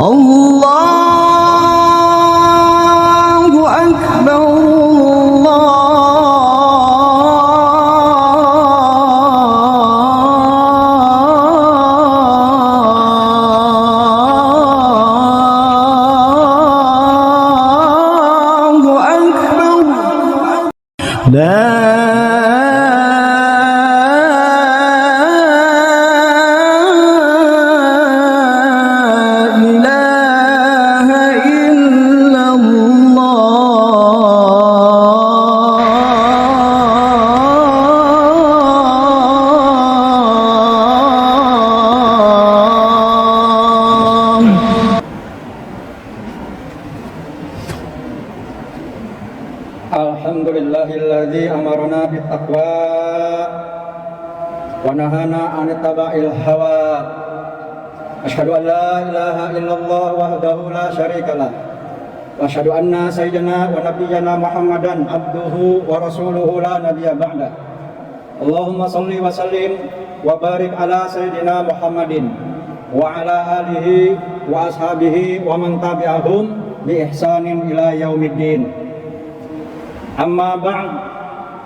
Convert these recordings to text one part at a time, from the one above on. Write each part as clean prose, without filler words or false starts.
Allahu Akbar, Allahu Akbar. La Alhamdulillahilladzi amarna bittaqwa wa nahana 'anit taba'il hawa. Asyhadu an la ilaha illallah wahdahu la syarikalah. Wa asyhadu anna sayyidina wa nabiyyana Muhammadan abduhu wa rasuluhu la nabiyya ba'da. Allahumma shalli wa sallim wa barik ala sayyidina Muhammadin wa ala alihi wa ashabihi wa man tabi'ahum bi ihsanin ila yaumiddin. Amma ba'd,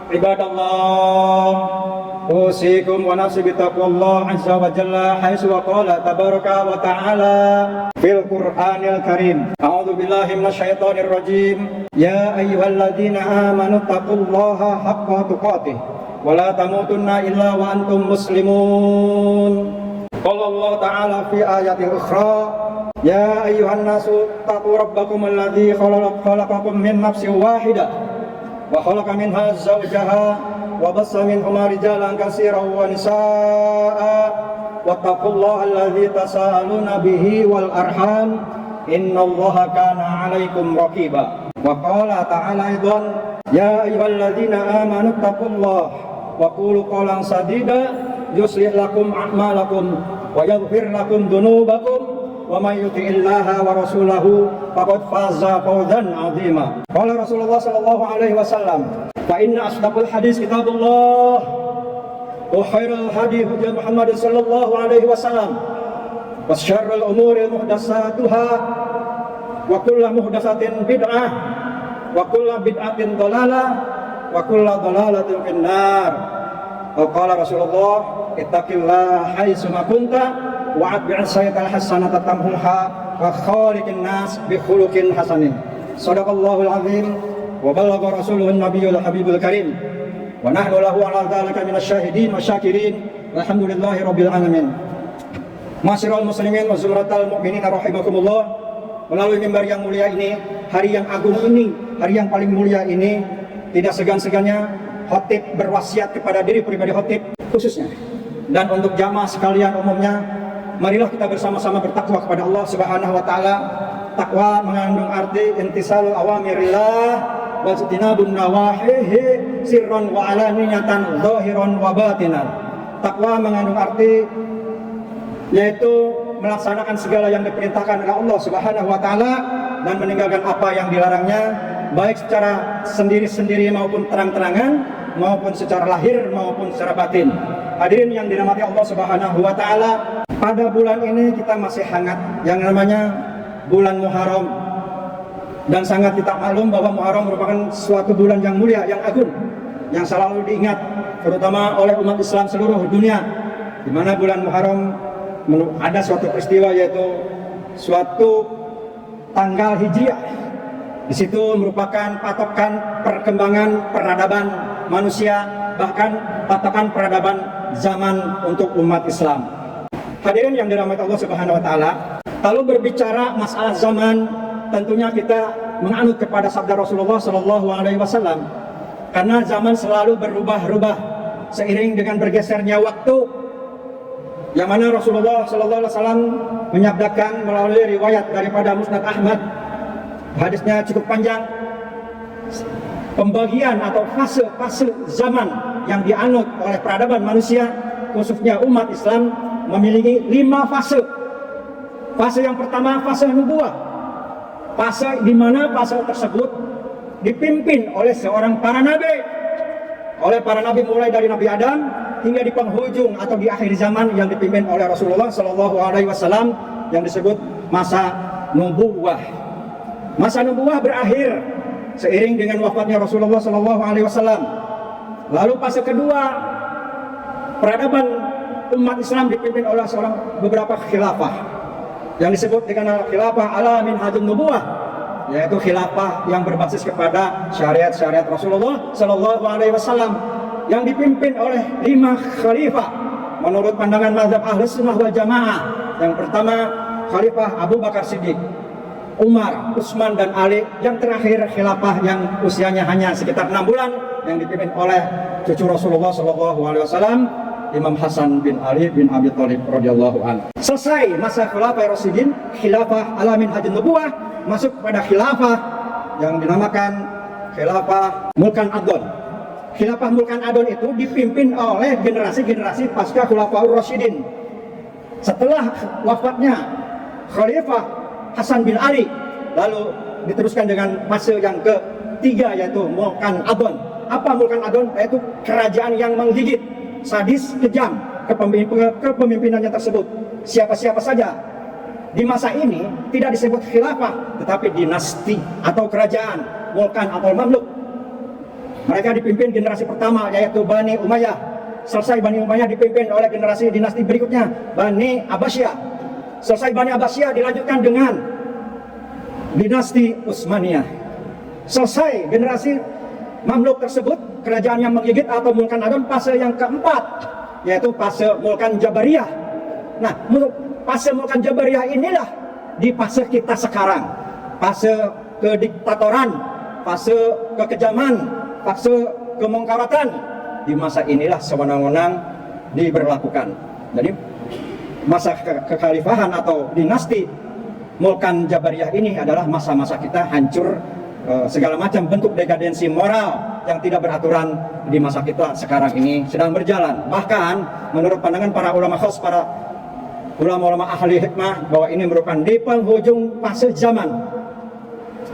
ibadallah, usikum wa nafsi bitaqwallah azza wa jalla haitsu wa qala tabaraka wa ta'ala fil Qur'anil Karim. A'udzu billahi minasyaitonir rajim. Ya ayyuhalladzina amanu taqullaha haqqa tuqatih wa la tamutunna illa wa antum muslimun. Qala Allah ta'ala fi ayatil ukhra, ya ayyuhan nasu taqu rabbakum alladzi khalaqakum min nafsin wahidah wa khalaqa minha zawjaha wa bassa minhuma rijalan katsiran wa nisaa'a wattaqullaha alladzi tasaaluna bihi wal arham innallaha kana 'alaikum raqiba. Wa qala ta'ala aidan, ya ayyuhalladzina amanu taqullaha wa qulu qawlan sadida yuslih lakum a'malakum wa yaghfir lakum dhunubakum wa may yuti'illaha wa rasulahu faqad faza fawzan 'azima. Qala Rasulullah sallallahu alaihi wasallam, fa inna asdaqal hadis kitabullah wa khairul hadi hadi Muhammad sallallahu alaihi wasallam wa syarrul umuri muhdatsatuha wa kullu muhdatsatin bid'ah wa kullu bid'atin dhalalah wa kullu dhalalatin finnar. Qala Rasulullah, ittaqillaha haitsu ma kunta wa atbi'is sayyi'atal hasanata tamhuha wa khaliqin nas bi khuluqin hasanin. Shadaqallahul azim wa ballagha rasuluhun nabiyyul habibul karim wa nahnu lahu ala dzalika minasyahidin wasyakirin walhamdulillahi rabbil alamin. Masyiral muslimin wa zumratal mu'minin rahimakumullah. Melalui mimbar yang mulia ini, hari yang agung ini, hari yang paling mulia ini, tidak segan-segannya khatib berwasiat kepada diri pribadi khatib khususnya dan untuk jamaah sekalian umumnya, marilah kita bersama-sama bertakwa kepada Allah Subhanahu wa taala. Takwa mengandung arti intisalul awamirillah wa ijtinabun nawahihi sirran wa alaniyatan zahiran wa batinan. Takwa mengandung arti yaitu melaksanakan segala yang diperintahkan oleh Allah Subhanahu wa taala dan meninggalkan apa yang dilarangnya, baik secara sendiri-sendiri maupun terang-terangan, maupun secara lahir maupun secara batin. Hadirin yang dirahmati Allah Subhanahu wa taala, pada bulan ini kita masih hangat yang namanya bulan Muharram, dan sangat kita maklum bahwa Muharram merupakan suatu bulan yang mulia, yang agung, yang selalu diingat terutama oleh umat Islam seluruh dunia, di mana bulan Muharram ada suatu peristiwa, yaitu suatu tanggal Hijriah. Di situ merupakan patokan perkembangan peradaban manusia, bahkan patokan peradaban zaman untuk umat Islam. Hadirin yang dirahmati Allah Subhanahu wa taala, kalau berbicara masalah zaman, tentunya kita menganut kepada sabda Rasulullah sallallahu alaihi wasallam, karena zaman selalu berubah-ubah seiring dengan bergesernya waktu. Yang mana Rasulullah sallallahu alaihi wasallam menyabdakan melalui riwayat daripada Musnad Ahmad, hadisnya cukup panjang, pembagian atau fase-fase zaman yang dianut oleh peradaban manusia, khususnya umat Islam, memiliki 5 fase. Fase yang pertama, fase nubuwah. Fase di mana fase tersebut dipimpin oleh seorang para nabi. Oleh para nabi mulai dari Nabi Adam hingga di penghujung atau di akhir zaman yang dipimpin oleh Rasulullah sallallahu alaihi wasallam yang disebut masa nubuwah. Masa nubuwah berakhir seiring dengan wafatnya Rasulullah Shallallahu Alaihi Wasallam. Lalu fase kedua, peradaban umat Islam dipimpin oleh beberapa khilafah yang disebut dengan khilafah ala minhajun nubuwah, yaitu khilafah yang berbasis kepada syariat-syariat Rasulullah Shallallahu Alaihi Wasallam yang dipimpin oleh 5 khalifah menurut pandangan mazhab Ahlus Sunnah wal Jamaah. Yang pertama Khalifah Abu Bakar Siddiq, Umar, Utsman dan Ali. Yang terakhir khilafah yang usianya hanya sekitar 6 bulan yang dipimpin oleh cucu Rasulullah Shallallahu Alaihi Wasallam, Imam Hasan bin Ali bin Abi Thalib radhiyallahu anhu. Selesai masa khilafah Rasyidin, khilafah ala minhajun nubuwah, masuk pada khilafah yang dinamakan khilafah Mulkan Adon. Khilafah Mulkan Adon itu dipimpin oleh generasi-generasi pasca khulafaur Rasyidin. Setelah wafatnya Khalifah Hasan bin Ali, lalu diteruskan dengan fase yang ketiga yaitu Mulkan Adon. Apa Mulkan Adon? Yaitu kerajaan yang menggigit, sadis, kejam kepemimpinannya tersebut. Siapa-siapa saja di masa ini tidak disebut khilafah, tetapi dinasti atau kerajaan, Mulkan atau Mamluk. Mereka dipimpin generasi pertama yaitu Bani Umayyah. Selesai Bani Umayyah dipimpin oleh generasi dinasti berikutnya, Bani Abbasiyah. Selesai Bani Abbasiyah dilanjutkan dengan dinasti Utsmaniyah. Selesai generasi Mamluk tersebut, kerajaan yang menggigit atau Mulkan Adon, fase yang keempat yaitu fase Mulkan Jabariyah. Nah, fase Mulkan Jabariyah inilah di fase kita sekarang, fase kediktatoran, fase kekejaman, fase kemungkaratan. Di masa inilah sewenang-wenang diberlakukan. Jadi masa kekhalifahan atau dinasti Mulkan Jabariyah ini adalah masa-masa kita hancur, segala macam bentuk dekadensi moral yang tidak beraturan di masa kita sekarang ini sedang berjalan. Bahkan menurut pandangan para ulama khos, para ulama-ulama ahli hikmah, bahwa ini merupakan di penghujung fase zaman.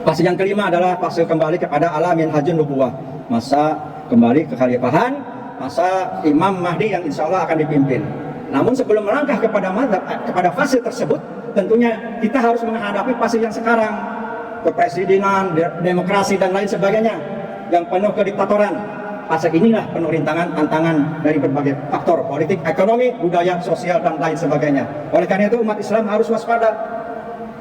Fase yang kelima adalah fase kembali kepada ala minhajun nubuwah, masa kembali ke khalifahan, masa Imam Mahdi yang insya Allah akan dipimpin. Namun sebelum melangkah kepada fase tersebut, tentunya kita harus menghadapi fase yang sekarang, kepresidenan, demokrasi dan lain sebagainya yang penuh kediktatoran. Fase inilah penuh rintangan, tantangan dari berbagai faktor politik, ekonomi, budaya, sosial dan lain sebagainya. Oleh karena itu umat Islam harus waspada,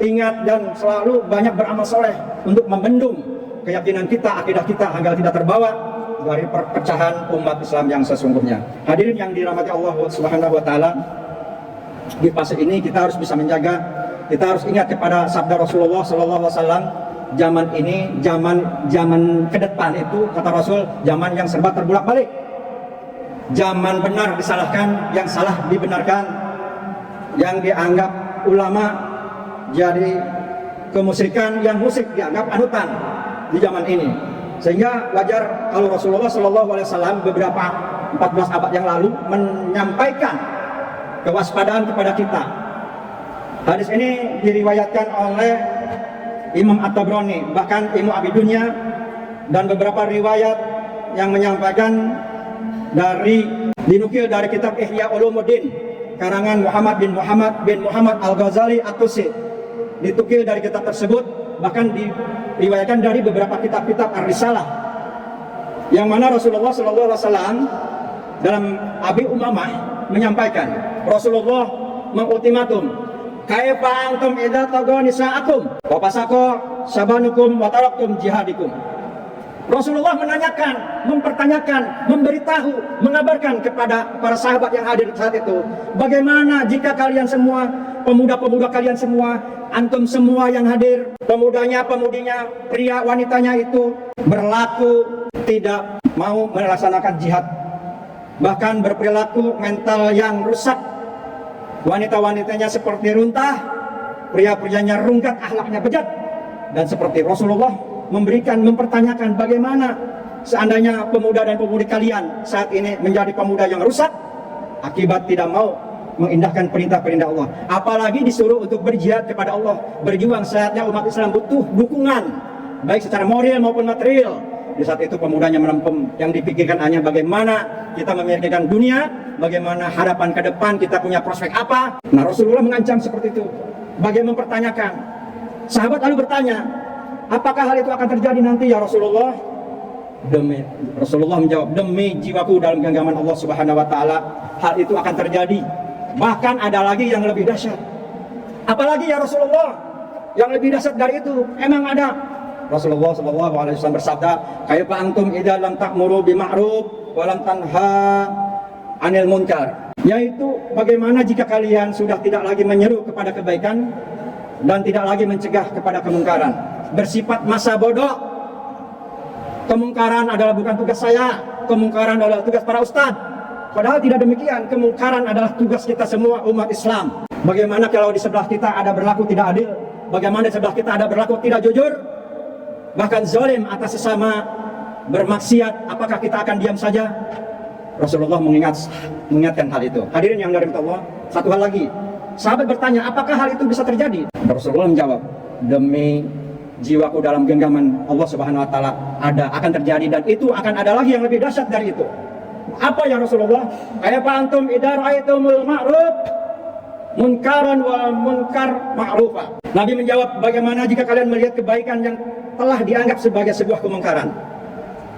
ingat dan selalu banyak beramal soleh untuk membendung keyakinan kita, akidah kita agar tidak terbawa dari perpecahan umat Islam yang sesungguhnya. Hadirin yang dirahmati Allah Subhanahu wa taala, di fase ini kita harus bisa menjaga, kita harus ingat kepada sabda Rasulullah sallallahu alaihi wasallam, zaman ini, zaman ke depan itu kata Rasul, zaman yang serba terbolak-balik. Zaman benar disalahkan, yang salah dibenarkan, yang dianggap ulama jadi kemusyrikan, yang musyrik dianggap anutan di zaman ini. Sehingga wajar kalau Rasulullah Shallallahu Alaihi Wasallam beberapa 14 abad yang lalu menyampaikan kewaspadaan kepada kita. Hadis ini diriwayatkan oleh Imam At-Tabrani, bahkan Ibnu Abi Dunya, dan beberapa riwayat yang menyampaikan dinukil dari kitab Ihya Ulumuddin karangan Muhammad bin Muhammad Al-Ghazali At-Tusi. Ditukil dari kitab tersebut, bahkan diriwayatkan dari beberapa kitab-kitab Ar-Risalah, yang mana Rasulullah SAW dalam Abi Umamah menyampaikan, Rasulullah mengultimatum, kaifa antum idza tagha nisa'akum wa fasaqo sabanukum wa taraktum jihadikum. Rasulullah menanyakan, mempertanyakan, memberitahu, mengabarkan kepada para sahabat yang hadir saat itu, bagaimana jika kalian semua, pemuda-pemuda kalian semua, antum semua yang hadir, pemudanya, pemudinya, pria, wanitanya itu berlaku tidak mau melaksanakan jihad, bahkan berperilaku mental yang rusak, wanita-wanitanya seperti runtah, pria-prianya rungkat, akhlaknya bejat, dan seperti Rasulullah mempertanyakan bagaimana seandainya pemuda dan pemudi kalian saat ini menjadi pemuda yang rusak akibat tidak mau mengindahkan perintah-perintah Allah, apalagi disuruh untuk berjihad kepada Allah, berjuang. Saatnya umat Islam butuh dukungan baik secara moral maupun material. Di saat itu pemudanya melempem, yang dipikirkan hanya bagaimana kita memikirkan dunia, bagaimana harapan ke depan, kita punya prospek apa. Nah, Rasulullah mengancam seperti itu, bagaimana mempertanyakan Sahabat lalu bertanya, apakah hal itu akan terjadi nanti ya Rasulullah? Rasulullah menjawab, demi jiwaku dalam genggaman Allah Subhanahu wa taala, hal itu akan terjadi. Bahkan ada lagi yang lebih dahsyat. Apalagi ya Rasulullah? Yang lebih dahsyat dari itu, emang ada. Rasulullah sallallahu alaihi wasallam bersabda, "Kaifa antum idza lam ta'muru bima'ruf wa lam tanha 'anil munkar?" Yaitu bagaimana jika kalian sudah tidak lagi menyeru kepada kebaikan dan tidak lagi mencegah kepada kemungkaran. Bersifat masa bodoh. Kemungkaran adalah bukan tugas saya, kemungkaran adalah tugas para ustadz. Padahal tidak demikian, kemungkaran adalah tugas kita semua umat Islam. Bagaimana kalau di sebelah kita ada berlaku tidak adil? Bagaimana di sebelah kita ada berlaku tidak jujur? Bahkan zalim atas sesama, bermaksiat, apakah kita akan diam saja? Rasulullah mengingatkan hal itu. Hadirin yang dirahmati Allah, satu hal lagi. Sahabat bertanya, apakah hal itu bisa terjadi? Rasulullah menjawab, demi jiwaku dalam genggaman Allah Subhanahu wa taala akan terjadi, dan itu akan ada lagi yang lebih dahsyat dari itu. Apa ya Rasulullah? Kaifa antum idza ra'aitumul ma'ruf munkaran wa munkar ma'rufa. Nabi menjawab, bagaimana jika kalian melihat kebaikan yang telah dianggap sebagai sebuah kemungkaran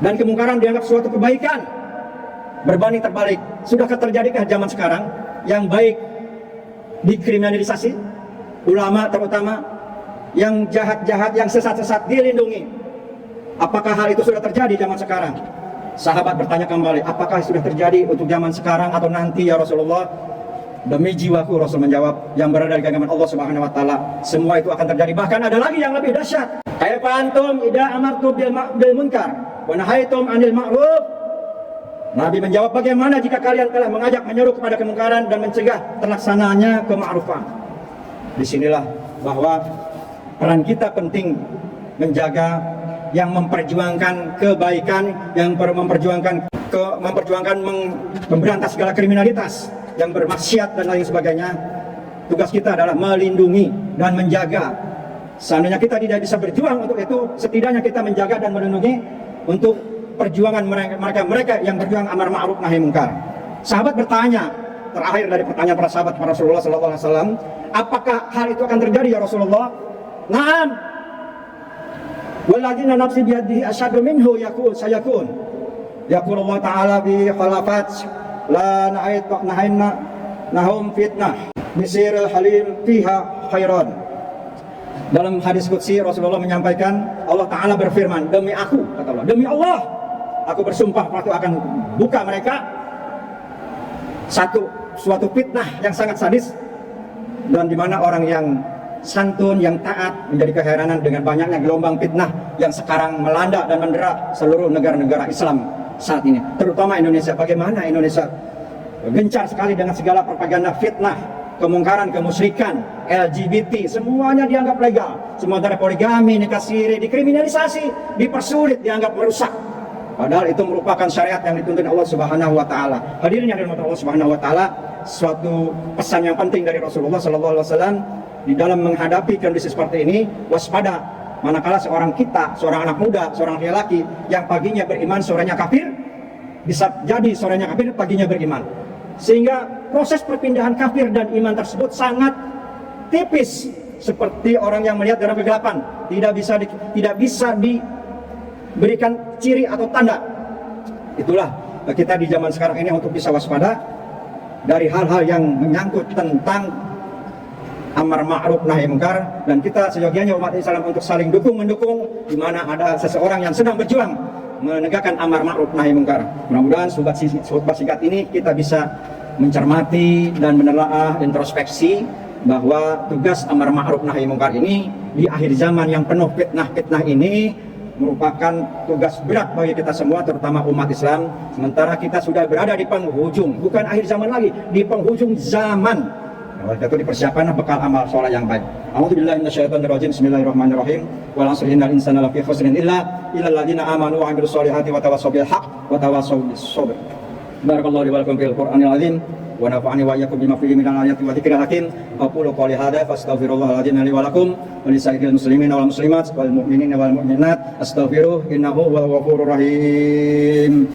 dan kemungkaran dianggap suatu kebaikan? Berbanding terbalik, sudahkah terjadikah zaman sekarang yang baik dikriminalisasi, ulama terutama, yang jahat-jahat, yang sesat-sesat dilindungi? Apakah hal itu sudah terjadi zaman sekarang? Sahabat bertanya kembali, apakah sudah terjadi untuk zaman sekarang atau nanti ya Rasulullah? Demi jiwaku, Rasul menjawab, yang berada di genggaman Allah Subhanahu wa taala, semua itu akan terjadi. Bahkan ada lagi yang lebih dahsyat. Kaifa antum idza amartum bil munkar wa nahaitum 'anil ma'ruf? Nabi menjawab, bagaimana jika kalian telah mengajak menyeru kepada kemungkaran dan mencegah terlaksananya kema'rufan? Disinilah bahwa peran kita penting menjaga, yang memperjuangkan kebaikan, yang memperjuangkan memberantas segala kriminalitas, yang bermaksiat dan lain sebagainya. Tugas kita adalah melindungi dan menjaga. Seandainya kita tidak bisa berjuang untuk itu, setidaknya kita menjaga dan melindungi untuk perjuangan mereka yang berjuang amar ma'ruf nahi munkar. Sahabat bertanya, terakhir dari pertanyaan para sahabat para Rasulullah sallallahu alaihi wasallam, apakah hal itu akan terjadi ya Rasulullah? Naam. Walladzina nafsi biyadihi asyadu minhu sayakun. Yaqul Allah Ta'ala bi khalafat la nahayna nahum fitnah bisiril halim fiha khairan. Dalam hadis qudsi Rasulullah menyampaikan, Allah Ta'ala berfirman, demi aku, kata Allah, demi Allah, aku bersumpah waktu akan buka mereka suatu fitnah yang sangat sadis, dan di mana orang yang santun, yang taat menjadi keheranan dengan banyaknya gelombang fitnah yang sekarang melanda dan mendera seluruh negara-negara Islam saat ini, terutama Indonesia. Bagaimana Indonesia gencar sekali dengan segala propaganda fitnah, kemungkaran, kemusyrikan, LGBT, semuanya dianggap legal. Sementara poligami, nikah siri dikriminalisasi, dipersulit, dianggap merusak. Padahal itu merupakan syariat yang dituntun Allah Subhanahu wa taala. Hadirin yang dirahmati Allah Subhanahu wa taala, suatu pesan yang penting dari Rasulullah sallallahu alaihi wasallam di dalam menghadapi kondisi seperti ini, waspada manakala seorang anak muda, seorang laki-laki yang paginya beriman, sorenya kafir, bisa jadi sorenya kafir, paginya beriman. Sehingga proses perpindahan kafir dan iman tersebut sangat tipis, seperti orang yang melihat dalam kegelapan, tidak bisa diberikan ciri atau tanda. Itulah kita di zaman sekarang ini untuk bisa waspada dari hal-hal yang menyangkut tentang amar ma'ruf nahi munkar, dan kita seyogianya umat Islam untuk saling mendukung di mana ada seseorang yang sedang berjuang menegakkan amar ma'ruf nahi munkar. Mudah-mudahan khutbah singkat ini kita bisa mencermati dan menelaah introspeksi bahwa tugas amar ma'ruf nahi munkar ini di akhir zaman yang penuh fitnah ini merupakan tugas berat bagi kita semua, terutama umat Islam. Sementara kita sudah berada di penghujung, bukan akhir zaman lagi, di penghujung zaman. Oleh itu dipersiapkanlah bekal amal soleh yang baik. A'udzubillahi minasyaitonirrajim. Bismillahirrahmanirrahim. Wal 'asri innal insana lafi khusrin illa alladziina aamanu wa 'amilus solihati wa tawassaw bil haqq wa tawassaw bis sabr. Barakallahu li wa lakum fil Qur'anil 'azim wa nafa'ani wa iyyakum bima fihi minal ayati wa dzikril hakim. Aqulu qawli hadza fastaghfirullahal 'azim li wa lakum wa li sa'iril muslimina wal muslimat wal mu'minina wal mu'minat astaghfiruh innahu huwal ghafurur rahim.